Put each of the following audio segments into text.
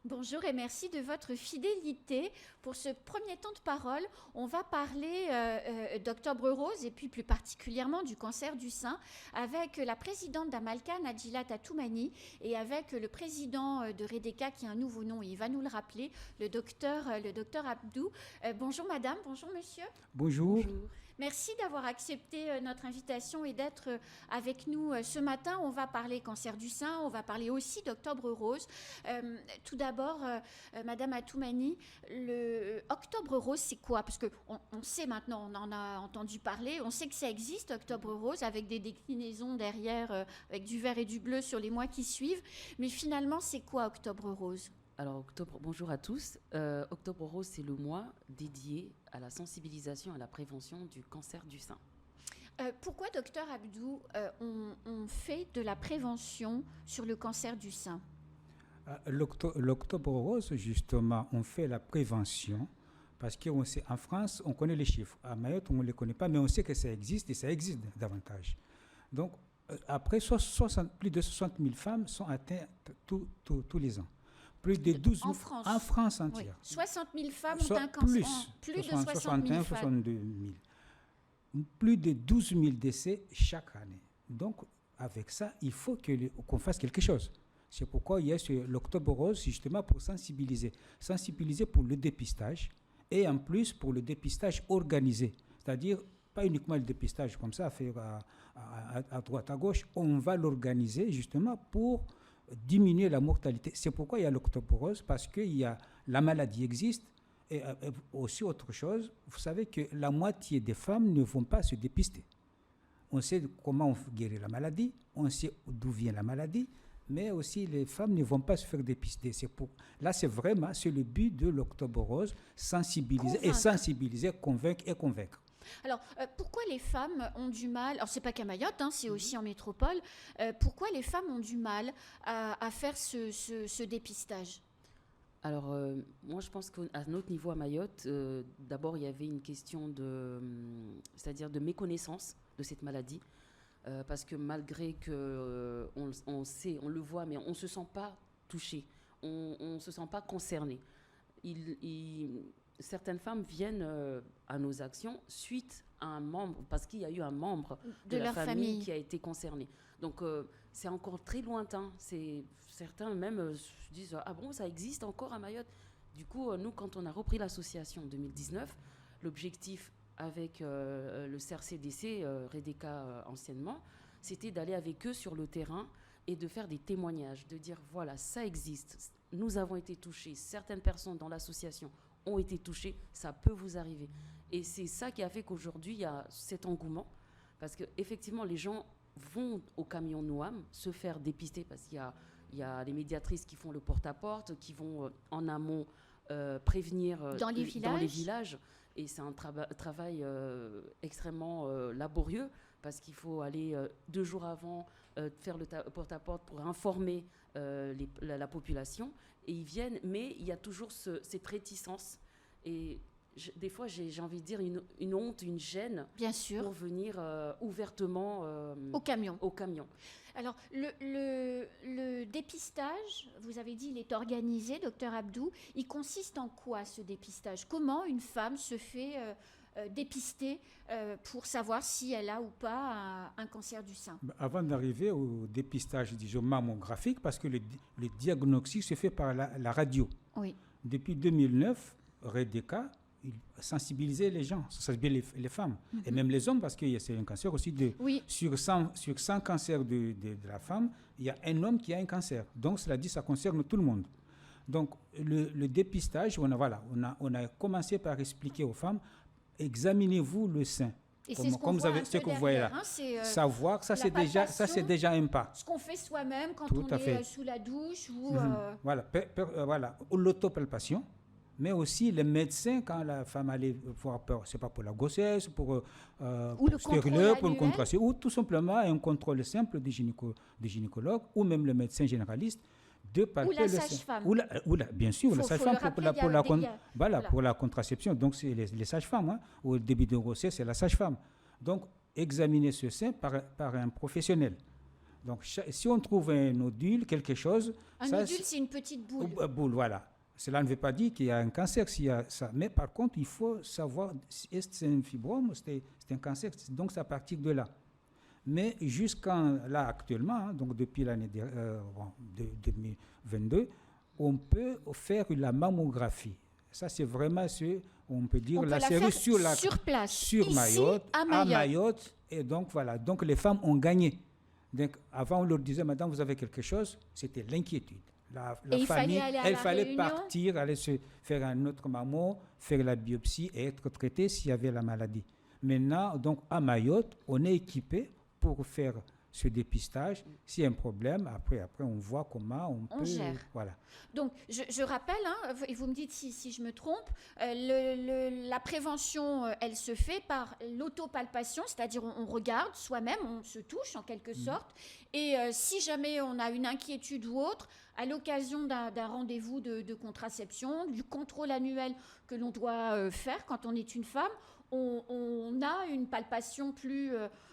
Bonjour et merci de votre fidélité. Pour ce premier temps de parole, on va parler d'Octobre Rose et puis plus particulièrement du cancer du sein avec la présidente d'Amalca, Nadjila Tatoumani, et avec le président de Redeka, qui a un nouveau nom, il va nous le rappeler, le docteur Abdou. Bonjour madame, bonjour monsieur. Bonjour. Bonjour. Merci d'avoir accepté notre invitation et d'être avec nous ce matin. On va parler cancer du sein, on va parler aussi d'Octobre Rose. Tout d'abord, Madame Atoumani, le Octobre Rose, c'est quoi? Parce qu'on sait maintenant, on en a entendu parler, on sait que ça existe, Octobre Rose, avec des déclinaisons derrière, avec du vert et du bleu sur les mois qui suivent. Mais finalement, c'est quoi Octobre Rose? Alors, bonjour à tous. Octobre Rose, c'est le mois dédié à la sensibilisation et à la prévention du cancer du sein. Pourquoi, docteur Abdou, on fait de la prévention sur le cancer du sein? L'Octobre Rose, justement, on fait la prévention parce qu'en France, on connaît les chiffres. À Mayotte, on ne les connaît pas, mais on sait que ça existe et ça existe davantage. Donc, après, plus de 60 000 femmes sont atteintes tous les ans. Plus de 12 000 en France entière. Oui. 60 000 femmes ont un cancer. Plus de 60 000 62 000. Plus de 12 000 décès chaque année. Donc, avec ça, il faut qu'on fasse quelque chose. C'est pourquoi il y a l'Octobre Rose, justement, pour sensibiliser. Sensibiliser pour le dépistage et en plus pour le dépistage organisé. C'est-à-dire, pas uniquement le dépistage comme ça, à faire à droite, à gauche. On va l'organiser justement pour diminuer la mortalité. C'est pourquoi il y a l'Octobre Rose, parce que la maladie existe. Et aussi autre chose, vous savez que la moitié des femmes ne vont pas se dépister. On sait comment on guérit la maladie, on sait d'où vient la maladie, mais aussi les femmes ne vont pas se faire dépister. Là, c'est le but de l'Octobre Rose, sensibiliser, convaincre et convaincre. Alors, pourquoi les femmes ont du mal, alors c'est pas qu'à Mayotte, c'est aussi en métropole, pourquoi les femmes ont du mal à faire ce dépistage? Alors, moi, je pense qu'à notre niveau à Mayotte, d'abord, il y avait une question c'est-à-dire de méconnaissance de cette maladie, parce que malgré qu'on sait, on le voit, mais on ne se sent pas touché, on ne se sent pas concerné. Certaines femmes viennent à nos actions suite à un membre, parce qu'il y a eu un membre de la famille qui a été concerné. Donc, c'est encore très lointain. Certains même se disent « Ah bon, ça existe encore à Mayotte ?» Du coup, nous, quand on a repris l'association en 2019, l'objectif avec le CRCDC, Redeka anciennement, c'était d'aller avec eux sur le terrain et de faire des témoignages, de dire « Voilà, ça existe, nous avons été touchés, certaines personnes dans l'association ont été touchées, ça peut vous arriver. » Et c'est ça qui a fait qu'aujourd'hui, il y a cet engouement, parce qu'effectivement, les gens vont au camion Nouam se faire dépister, parce qu'il y a les médiatrices qui font le porte-à-porte, qui vont en amont prévenir dans les villages. Et c'est un travail extrêmement laborieux, parce qu'il faut aller 2 jours avant faire le porte-à-porte pour informer la population. Et ils viennent, mais il y a toujours cette réticence. Et des fois, j'ai envie de dire une honte, une gêne. Bien sûr. Pour venir ouvertement au camion. Alors, le dépistage, vous avez dit, il est organisé, docteur Abdou. Il consiste en quoi, ce dépistage? Comment une femme se fait dépister pour savoir si elle a ou pas un cancer du sein? Avant d'arriver au dépistage, disons, mammographique, parce que le diagnostic se fait par la radio. Oui. Depuis 2009, Redeka, il sensibilisait les gens, sensibiliser les femmes, et même les hommes, parce que c'est un cancer aussi sur 100 cancers de la femme, il y a un homme qui a un cancer. Donc, cela dit, ça concerne tout le monde. Donc, le dépistage, on a commencé par expliquer aux femmes, examinez-vous le sein. Et c'est ce que vous voyez là. Savoir, ça c'est déjà un pas. Ce qu'on fait soi-même quand on est sous la douche. Ou, Voilà, l'autopalpation. Mais aussi les médecins, quand la femme allait voir peur, c'est pas pour la grossesse, pour stérilet, pour une contraception, ou tout simplement un contrôle simple du gynécologue, ou même le médecin généraliste, de palper ou la sage-femme. Bien sûr, la sage-femme pour la contraception. Donc, c'est les sages-femmes. Au début de grossesse, c'est la sage-femme. Donc, examiner ce sein par un professionnel. Donc, si on trouve un nodule, quelque chose... Un nodule, c'est une petite boule. Boule, voilà. Cela ne veut pas dire qu'il y a un cancer s'il y a ça. Mais par contre, il faut savoir est-ce que c'est un fibrome, c'est un cancer. Donc, c'est à partir de là. Mais là, actuellement, donc depuis l'année 2022, on peut faire la mammographie. Ça, c'est vraiment on peut dire, la série sur place, sur ici, Mayotte, à Mayotte. Et donc, voilà. Donc, les femmes ont gagné. Donc, avant, on leur disait, madame, vous avez quelque chose. C'était l'inquiétude. La famille, il fallait partir, aller se faire un autre mammo, faire la biopsie et être traité s'il y avait la maladie. Maintenant, donc, à Mayotte, on est équipé pour faire ce dépistage. S'il y a un problème, après on voit comment on peut... gère. Voilà. Donc, je rappelle, et vous me dites si je me trompe, la prévention, elle se fait par l'autopalpation, c'est-à-dire on regarde soi-même, on se touche en quelque sorte, et si jamais on a une inquiétude ou autre, à l'occasion d'un rendez-vous de contraception, du contrôle annuel que l'on doit faire quand on est une femme, on a une palpation plus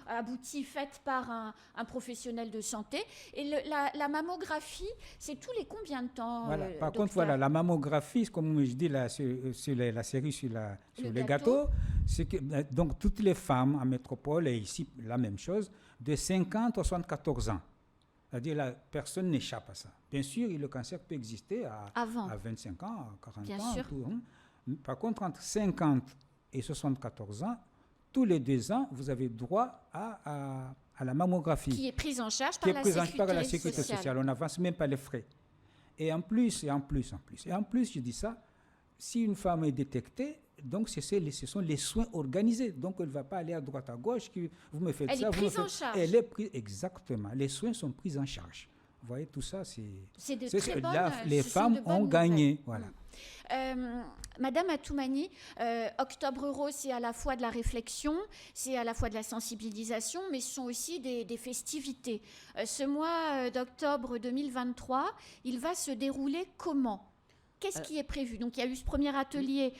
aboutie, faite par un professionnel de santé. Et la mammographie, c'est tous les combien de temps, voilà. Par docteur? contre, voilà, la mammographie, comme je dis là, sur la série sur les gâteaux, c'est que donc, toutes les femmes en métropole, et ici la même chose, de 50 à 74 ans. C'est-à-dire la personne n'échappe à ça. Bien sûr, le cancer peut exister à 25 ans, à 40 Bien ans. Sûr. Tout, Par contre, entre 50 et 74 ans, tous les 2 ans, vous avez droit à la mammographie. Qui est prise en charge par la sécurité sociale. On n'avance même pas les frais. Et en plus, je dis ça, si une femme est détectée, donc ce sont les soins organisés. Donc elle ne va pas aller à droite, à gauche, vous me faites ça. Elle est prise en charge. Elle est prise, exactement. Les soins sont pris en charge. Vous voyez, tout ça, les femmes ont gagné. Voilà. Madame Atoumani, Octobre Rose, c'est à la fois de la réflexion, c'est à la fois de la sensibilisation, mais ce sont aussi des festivités. Ce mois d'octobre 2023, il va se dérouler comment ? Qu'est-ce qui est prévu ? Donc, il y a eu ce premier atelier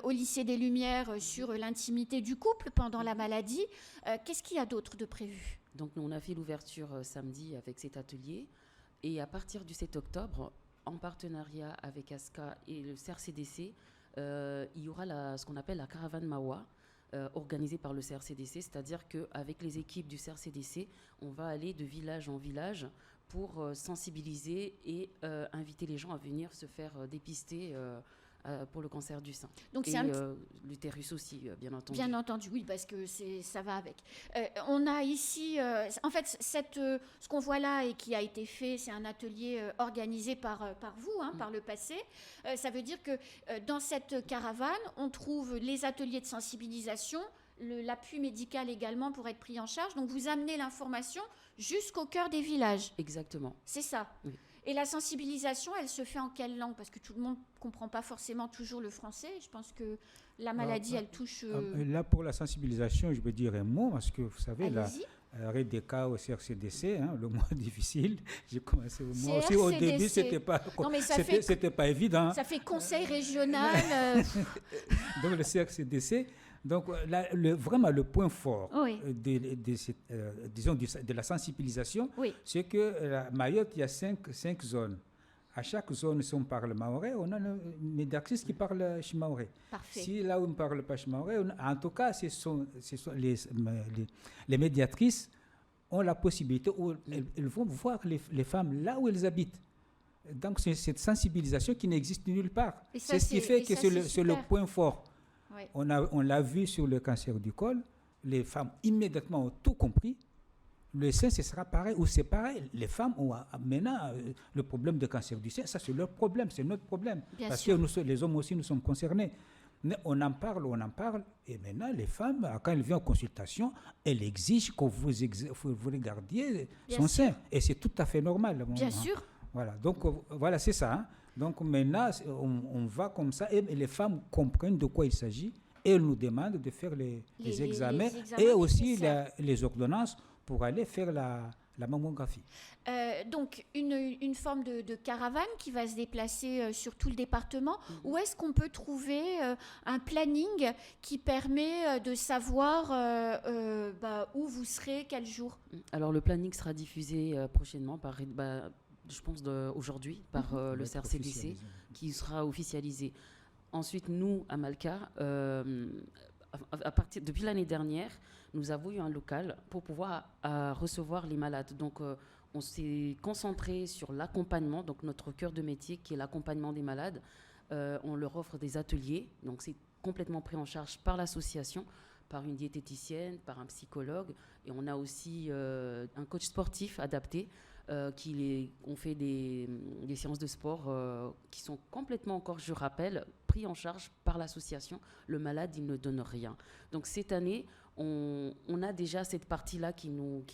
au lycée des Lumières sur l'intimité du couple pendant la maladie. Qu'est-ce qu'il y a d'autre de prévu ? Donc, on a fait l'ouverture samedi avec cet atelier. Et à partir du 7 octobre, en partenariat avec ASCA et le CRCDC, il y aura ce qu'on appelle la caravane Mawa, organisée par le CRCDC. C'est-à-dire qu'avec les équipes du CRCDC, on va aller de village en village pour sensibiliser et inviter les gens à venir se faire dépister pour le cancer du sein. Donc et l'utérus aussi, bien entendu. Bien entendu, oui, parce que ça va avec. On a ici, en fait, ce qu'on voit là et qui a été fait, c'est un atelier organisé par vous, par le passé. Ça veut dire que dans cette caravane, on trouve les ateliers de sensibilisation, l'appui médical également pour être pris en charge. Donc, vous amenez l'information jusqu'au cœur des villages. Exactement. C'est ça. Oui. Et la sensibilisation, elle se fait en quelle langue ? Parce que tout le monde ne comprend pas forcément toujours le français. Je pense que la maladie, elle touche... Là, pour la sensibilisation, je vais dire un mot, parce que vous savez, la RDK au CRCDC, le mot difficile. J'ai commencé au mot aussi. Au début, c'était pas évident. Ça fait conseil régional. Donc, le CRCDC... Donc, vraiment, le point fort de la sensibilisation, c'est que Mayotte, il y a 5 zones. À chaque zone, si on parle maoré, on a une médiatrice qui parle chimaoré. Parfait. Si là où on ne parle pas chimaoré, en tout cas, les médiatrices ont la possibilité, où elles vont voir les femmes là où elles habitent. Donc, c'est cette sensibilisation qui n'existe nulle part. C'est ce qui fait que c'est le point fort. Oui. On l'a vu sur le cancer du col, les femmes immédiatement ont tout compris. Le sein, ce sera pareil, ou c'est pareil. Les femmes ont maintenant le problème de cancer du sein, ça c'est leur problème, c'est notre problème. Bien parce sûr. que les hommes aussi, nous sommes concernés. Mais on en parle, et maintenant les femmes, quand elles viennent en consultation, elles exigent que vous regardiez son sein. Et c'est tout à fait normal. Bien sûr. Voilà, donc voilà, c'est ça. Donc maintenant, on va comme ça et les femmes comprennent de quoi il s'agit et elles nous demandent de faire les examens et aussi les ordonnances pour aller faire la mammographie. Donc, une forme de caravane qui va se déplacer sur tout le département. Où est-ce qu'on peut trouver un planning qui permet de savoir où vous serez, quel jour? Alors, le planning sera diffusé prochainement je pense aujourd'hui, par le CRCDC, qui sera officialisé. Ensuite, nous, à Malka, depuis l'année dernière, nous avons eu un local pour pouvoir recevoir les malades. Donc, on s'est concentré sur l'accompagnement, donc notre cœur de métier qui est l'accompagnement des malades. On leur offre des ateliers, donc c'est complètement pris en charge par l'association, par une diététicienne, par un psychologue. Et on a aussi un coach sportif adapté. On fait des séances de sport qui sont complètement, encore je rappelle, pris en charge par l'association. Le malade, il ne donne rien. Donc cette année, on a déjà cette partie-là qui nous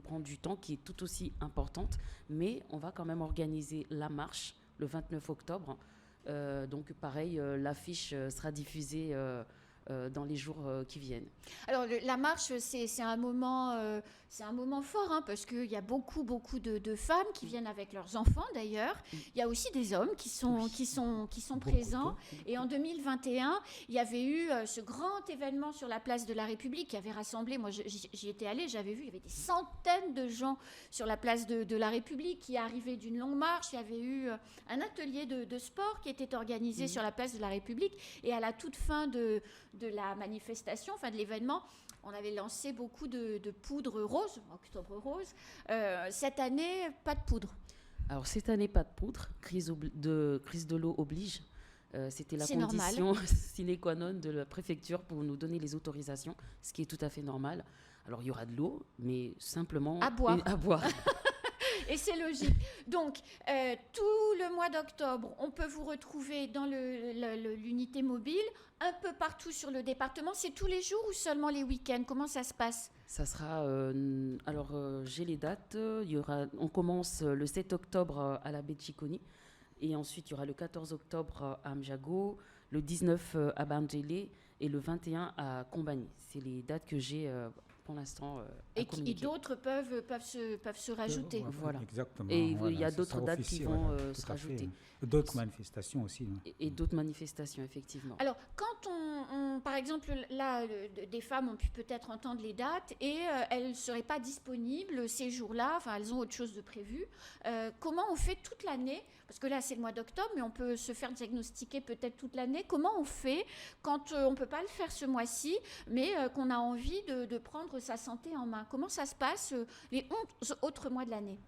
prend du temps, qui est tout aussi importante, mais on va quand même organiser la marche le 29 octobre. Donc pareil, l'affiche sera diffusée dans les jours qui viennent. Alors la marche, c'est un moment fort, hein, parce qu'il y a beaucoup de femmes qui viennent avec leurs enfants d'ailleurs. Il y a aussi des hommes qui sont présents. Et en 2021, il y avait eu ce grand événement sur la place de la République qui avait rassemblé, moi j'y étais allée, j'avais vu, il y avait des centaines de gens sur la place de la République qui arrivaient d'une longue marche. Il y avait eu un atelier de sport qui était organisé sur la place de la République. Et à la toute fin de la manifestation, enfin de l'événement, on avait lancé beaucoup de poudre rose, octobre rose. Cette année, pas de poudre. Alors cette année, pas de poudre. Crise de l'eau oblige. C'était la condition sine qua non de la préfecture pour nous donner les autorisations, ce qui est tout à fait normal. Alors il y aura de l'eau, mais simplement à boire. Et c'est logique. Donc, tout le mois d'octobre, on peut vous retrouver dans l'unité mobile, un peu partout sur le département. C'est tous les jours ou seulement les week-ends? Comment ça se passe? Ça sera... j'ai les dates. On commence le 7 octobre à la baie de Chiconi. Et ensuite, il y aura le 14 octobre à Mjago, le 19 à Bangélé et le 21 à Combani. C'est les dates que j'ai... pour l'instant, et d'autres peuvent se rajouter. Voilà. Exactement. Et il y a d'autres dates qui vont se rajouter. D'autres manifestations aussi. Et d'autres manifestations, effectivement. Alors, quand par exemple, là, des femmes ont pu peut-être entendre les dates et elles ne seraient pas disponibles ces jours-là, enfin, elles ont autre chose de prévu. Comment on fait toute l'année? Parce que là, c'est le mois d'octobre, mais on peut se faire diagnostiquer peut-être toute l'année. Comment on fait quand on ne peut pas le faire ce mois-ci, mais qu'on a envie de prendre sa santé en main? Comment ça se passe les 11 autres mois de l'année?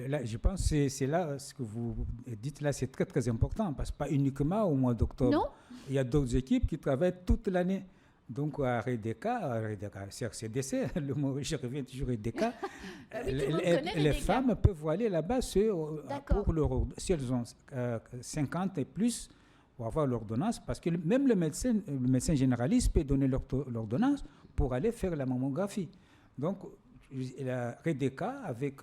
Là, je pense que c'est là, ce que vous dites là, c'est très très important, parce que pas uniquement au mois d'octobre. Non. Il y a d'autres équipes qui travaillent toute l'année. Donc à RDK, CRCDC, je reviens toujours à RDK, les femmes peuvent aller là-bas si elles ont 50 et plus pour avoir l'ordonnance, parce que même le médecin généraliste peut donner l'ordonnance pour aller faire la mammographie. Donc, la RDK, avec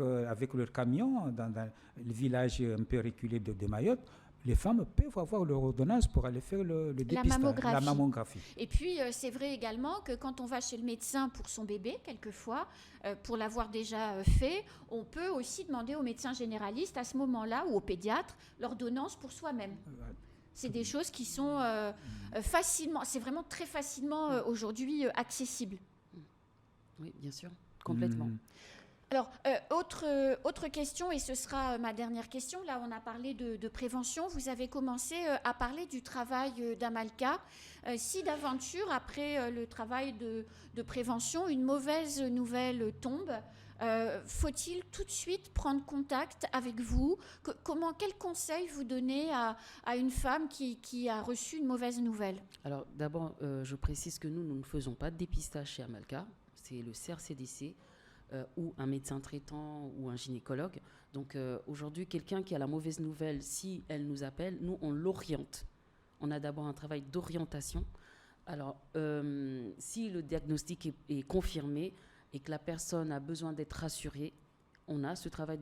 leur camion, dans le village un peu reculé de Mayotte, les femmes peuvent avoir leur ordonnance pour aller faire le dépistage, la mammographie. Et puis, c'est vrai également que quand on va chez le médecin pour son bébé, quelquefois, pour l'avoir déjà fait, on peut aussi demander au médecin généraliste à ce moment-là, ou au pédiatre, l'ordonnance pour soi-même. C'est des choses qui sont c'est vraiment très facilement aujourd'hui accessibles. Oui, bien sûr, complètement. Alors, autre question, et ce sera ma dernière question. Là, on a parlé de prévention. Vous avez commencé à parler du travail d'Amalka. Si d'aventure, après le travail de prévention, une mauvaise nouvelle tombe, faut-il tout de suite prendre contact avec vous? Quel conseil vous donnez à une femme qui a reçu une mauvaise nouvelle? Alors, d'abord, je précise que nous ne faisons pas de dépistage chez Amalka. C'est le CRCDC. Ou un médecin traitant ou un gynécologue. Donc aujourd'hui, quelqu'un qui a la mauvaise nouvelle, si elle nous appelle, nous, on l'oriente. On a d'abord un travail d'orientation. Alors, si le diagnostic est confirmé et que la personne a besoin d'être rassurée, on a ce travail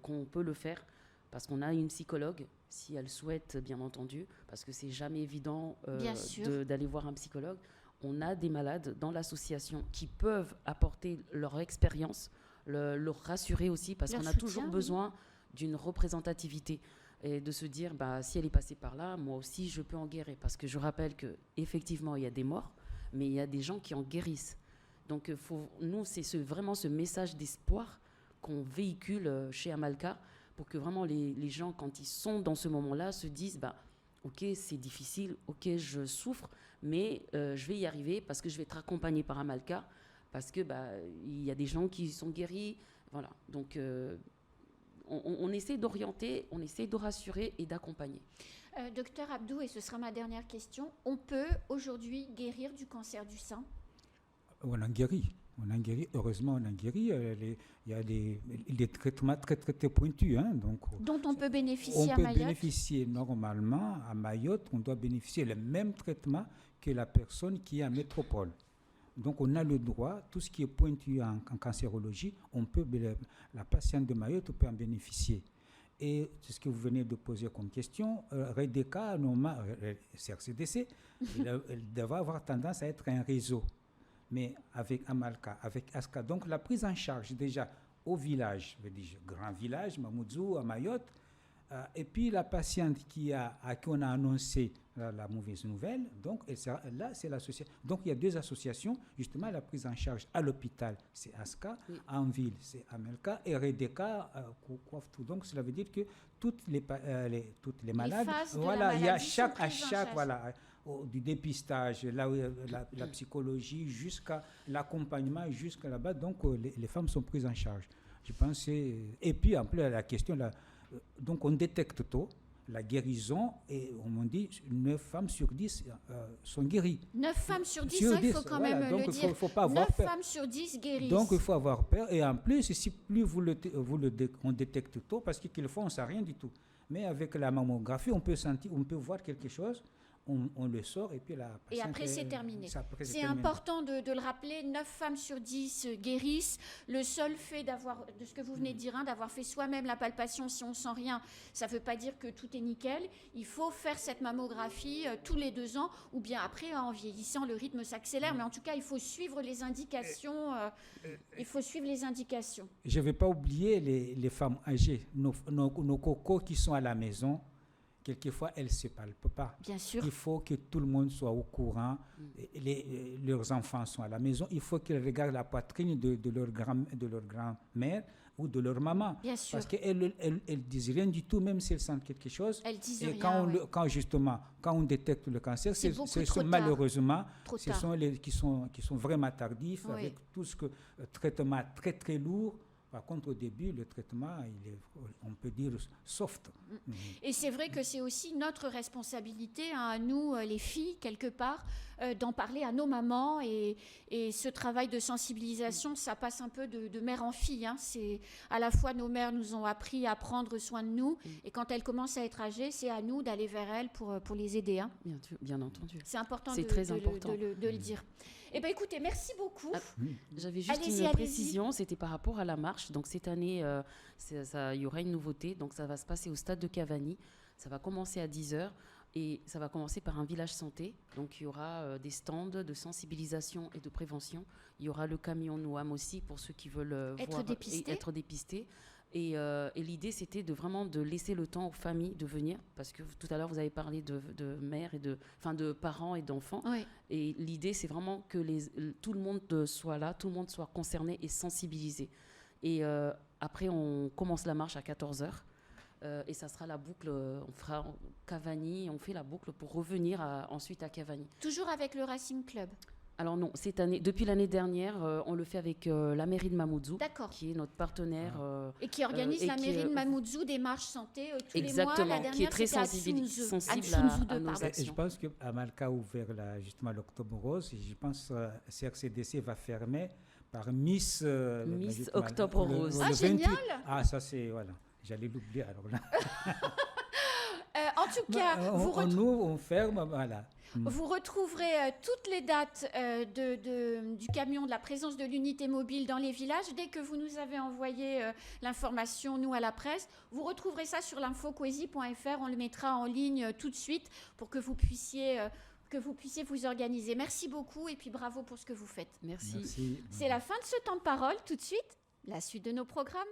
qu'on peut le faire parce qu'on a une psychologue, si elle souhaite, bien entendu, parce que c'est jamais évident d'aller voir un psychologue. On a des malades dans l'association qui peuvent apporter leur expérience, le rassurer aussi, parce qu'on a toujours besoin d'une représentativité et de se dire, si elle est passée par là, moi aussi, je peux en guérir. Parce que je rappelle qu'effectivement, il y a des morts, mais il y a des gens qui en guérissent. Donc, nous, c'est vraiment ce message d'espoir qu'on véhicule chez Amalka pour que vraiment les gens, quand ils sont dans ce moment-là, se disent, ok, c'est difficile, ok, je souffre, mais je vais y arriver parce que je vais être accompagnée par Amalka, parce que il y a des gens qui sont guéris. Voilà. Donc, on essaie d'orienter, on essaie de rassurer et d'accompagner. Docteur Abdou, et ce sera ma dernière question, on peut aujourd'hui guérir du cancer du sein? On en guérit. Heureusement, on en guérit. Il y a des traitements très, très, très pointus. Dont on peut bénéficier à Mayotte? On peut bénéficier normalement à Mayotte, on doit bénéficier le même traitement que la personne qui est en métropole. Donc, on a le droit, tout ce qui est pointu en cancérologie, la patiente de Mayotte peut en bénéficier. Et c'est ce que vous venez de poser comme question. REDECA, CRCDC, elle devrait avoir tendance à être un réseau. Mais avec Amalka, avec ASCA, donc la prise en charge déjà au village, je veux dire, grand village, Mamoudzou, à Mayotte, et puis la patiente à qui on a annoncé la mauvaise nouvelle, donc là, c'est l'association. Donc il y a deux associations, justement, la prise en charge à l'hôpital, c'est ASCA, en ville, c'est Amalka, et REDECA coiffe tout. Donc cela veut dire que toutes les malades, voilà, il y a chaque voilà, du dépistage, la psychologie, jusqu'à l'accompagnement, jusqu'à là-bas. Donc, les femmes sont prises en charge. Je pense. Et puis, en plus, la question, donc on détecte tôt la guérison et on m'a dit 9 femmes sur 10 sont guéries. 9 femmes sur 10, il faut quand même le dire. Faut pas avoir 9 peur. femmes sur 10 guérissent. Donc, il faut avoir peur. Et en plus, si plus on détecte tôt, parce qu'il faut, on ne sait rien du tout. Mais avec la mammographie, on peut voir quelque chose. On le sort et puis et après c'est terminé. C'est important de le rappeler, 9 femmes sur 10 guérissent. Le seul fait de ce que vous venez de dire, d'avoir fait soi-même la palpation, si on ne sent rien, ça ne veut pas dire que tout est nickel. Il faut faire cette mammographie tous les 2 ans, ou bien après, en vieillissant, le rythme s'accélère. Mais en tout cas, il faut suivre les indications. Je ne vais pas oublier les femmes âgées, nos cocos qui sont à la maison. Quelquefois, elles ne se palpent pas. Bien sûr. Il faut que tout le monde soit au courant. Leurs enfants sont à la maison. Il faut qu'ils regardent la poitrine de leur grand-mère ou de leur maman. Bien sûr. Parce qu'elles ne disent rien du tout, même si elles sentent quelque chose. Elles disent et rien. Quand on détecte le cancer, ce sont malheureusement qui sont vraiment tardifs, avec tout ce traitement très, très lourd. Par contre, au début, le traitement, on peut dire, soft. Et c'est vrai que c'est aussi notre responsabilité, à nous, les filles, quelque part, d'en parler à nos mamans. Et ce travail de sensibilisation, ça passe un peu de mère en fille. C'est à la fois nos mères nous ont appris à prendre soin de nous. Et quand elles commencent à être âgées, c'est à nous d'aller vers elles pour les aider. Bien entendu. C'est important, très important de le dire. Eh bien, écoutez, merci beaucoup. J'avais juste une précision, c'était par rapport à la marche. Donc, cette année, il y aura une nouveauté. Donc, ça va se passer au stade de Cavani. Ça va commencer à 10h et ça va commencer par un village santé. Donc, il y aura des stands de sensibilisation et de prévention. Il y aura le camion Nouam aussi pour ceux qui veulent être dépistés. Et l'idée, c'était de laisser le temps aux familles de venir, parce que tout à l'heure, vous avez parlé de mères et de parents et d'enfants. Oui. Et l'idée, c'est vraiment que tout le monde soit là, tout le monde soit concerné et sensibilisé. Et après, on commence la marche à 14h. Et ça sera la boucle, on fera Cavani, on fait la boucle pour revenir ensuite à Cavani. Toujours avec le Racing Club? Alors non, depuis l'année dernière, on le fait avec la mairie de Mamoudzou, qui est notre partenaire. Et qui organise la mairie de Mamoudzou des marches santé tous les mois. La dernière, qui est très sensible à nos actions. Je pense qu'Amalka a ouvert justement l'Octobre Rose. Et je pense que CRCDC va fermer par Miss Octobre Rose. Génial. Ça c'est, voilà. J'allais l'oublier alors là. En tout cas, on ferme, voilà. Vous retrouverez toutes les dates du camion, de la présence de l'unité mobile dans les villages. Dès que vous nous avez envoyé l'information, nous, à la presse, vous retrouverez ça sur l'infocoesie.fr. On le mettra en ligne tout de suite pour que vous puissiez vous organiser. Merci beaucoup et puis bravo pour ce que vous faites. Merci. C'est la fin de ce temps de parole. Tout de suite, La suite de nos programmes